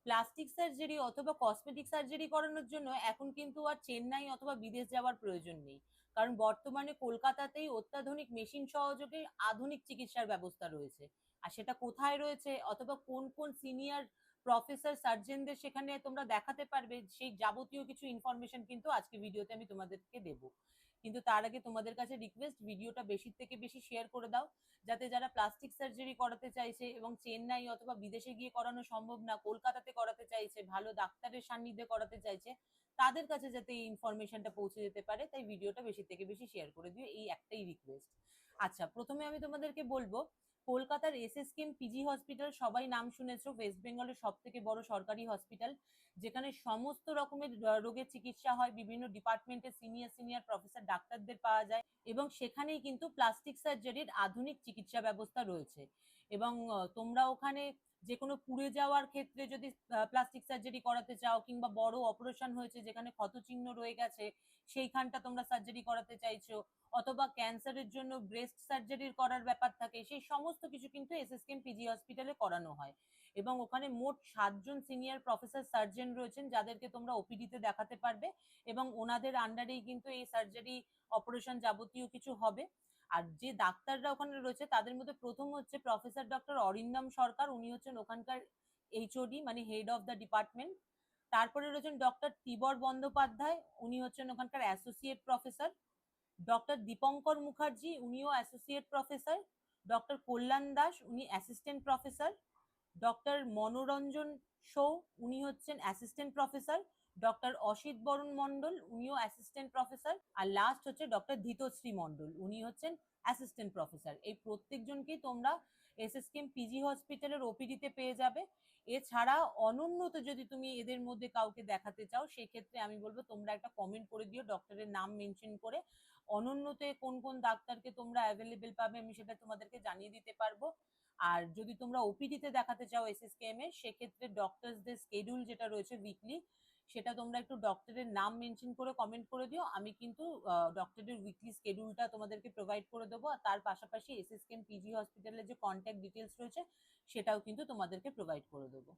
Plastic surgery অথবা cosmetic surgery করানোর জন্য এখন কিন্তু আর চেন্নাই অথবা বিদেশ যাওয়ার প্রয়োজন নেই, কারণ বর্তমানে কলকাতাতেই অত্যাধুনিক মেশিন সহযোগে আধুনিক চিকিৎসার ব্যবস্থা রয়েছে। আর সেটা কোথায় রয়েছে অথবা কোন কোন সিনিয়র প্রফেসর সার্জনদের সেখানে তোমরা দেখাতে পারবে, সেই যাবতীয় কিছু ইনফরমেশন কিন্তু আজকে ভিডিওতে আমি তোমাদেরকে দেবো। কিন্তু তার আগে তোমাদের কাছে রিকোয়েস্ট, ভিডিওটা বেশি থেকে বেশি শেয়ার করে দাও, যাতে যারা প্লাস্টিক সার্জারি করাতে চাইছে এবং চেন্নাই অথবা বিদেশে গিয়ে করানো সম্ভব না, কলকাতাতে করাতে চাইছে, ভালো ডাক্তারের সান্নিধ্যে করাতে চাইছে, তাদের কাছে যাতে এই ইনফরমেশনটা পৌঁছে যেতে পারে, তাই ভিডিওটা বেশি থেকে বেশি শেয়ার করে দিও, এই একটাই রিকোয়েস্ট। আচ্ছা, প্রথমে আমি তোমাদেরকে বলবো, কলকাতার এসএসকেএম পিজি হসপিটাল সবাই নাম শুনেছো, ওয়েস্ট বেঙ্গলের সব থেকে বড় সরকারি হসপিটাল, যেখানে সমস্ত রকমের রোগের চিকিৎসা হয়, বিভিন্ন ডিপার্টমেন্টের সিনিয়র সিনিয়র প্রফেসর ডাক্তারদের পাওয়া যায়, এবং সেখানেই কিন্তু প্লাস্টিক সার্জারির আধুনিক চিকিৎসা ব্যবস্থা রয়েছে। এবং তোমরা ওখানে যে কোনো পুড়ে যাওয়ার ক্ষেত্রে যদি প্লাস্টিক সার্জারি করাতে চাও, কিংবা বড় অপারেশন হয়েছে যেখানে ক্ষতচিহ্ন রয়ে গেছে সেইখানটা তোমরা সার্জারি করাতে চাইছো, অথবা ক্যান্সারের জন্য ব্রেস্ট সার্জারি করার ব্যাপার থাকে, সেই সমস্ত কিছু কিন্তু এসএসকেএম পিজি হসপিটালে করানো হয়। এবং ওখানে মোট 7 জন সিনিয়র প্রফেসর সার্জন রয়েছেন, যাদেরকে তোমরা ওপিডিতে দেখাতে পারবে, এবং ওনাদের আন্ডারেই কিন্তু এই সার্জারি অপারেশন যাবতীয় কিছু হবে। আর যে ডাক্তাররা ওখানে রয়েছে তাদের মধ্যে প্রথম হচ্ছে প্রফেসর ডক্টর অরিন্দম সরকার, উনি হচ্ছেন ওখানকার এইচওডি, মানে হেড অফ দ্য ডিপার্টমেন্ট। তারপরে রয়েছেন ডক্টর তিবর বন্দ্যোপাধ্যায়, উনি হচ্ছেন ওখানকার associate professor. Doctor Dipankar Mukherjee, উনিও অ্যাসোসিয়েট প্রফেসর। ডক্টর কল্যাণ দাস, উনি অ্যাসিস্ট্যান্ট প্রফেসর। ডক্টর মনোরঞ্জন সৌ, উনি হচ্ছেন অ্যাসিস্ট্যান্ট প্রফেসর। ডক্টর অসিত বরণ মন্ডল, উনিও অ্যাসিস্ট্যান্ট প্রফেসর। আর লাস্ট হচ্ছে ডক্টর ধৃতশ্রী মন্ডল, উনি হচ্ছেন অ্যাসিস্ট্যান্ট প্রফেসর। এই প্রত্যেকজনকেই তোমরা এসএসকেএম পিজি হসপিটালের ওপিডিতে পেয়ে যাবে। এছাড়া অনন্যত যদি তুমি এদের মধ্যে কাউকে দেখাতে চাও, সেক্ষেত্রে আমি বলবো তোমরা একটা কমেন্ট করে দিও ডক্টরের নাম মেনশন করে। অনন্যতে কোন কোন ডাক্তারকে তোমরা অ্যাভেলেবেল পাবে আমি সেটা তোমাদেরকে জানিয়ে দিতে পারবো। আর যদি তোমরা ওপিডিতে দেখাতে চাও এসএসকেএম এর, সেক্ষেত্রে ডক্টরসদের স্কেডিউল যেটা রয়েছে উইকলি, সেটা তোমরা একটু ডক্টরের নাম মেনশন করে কমেন্ট করে দিও, আমি কিন্তু ডক্টরের উইকলি স্কেডিউলটা তোমাদেরকে প্রোভাইড করে দেবো। আর তার পাশাপাশি এসএসকেএম পিজি হসপিটালের যে কন্ট্যাক্ট ডিটেলস রয়েছে সেটাও কিন্তু তোমাদেরকে প্রোভাইড করে দেবো।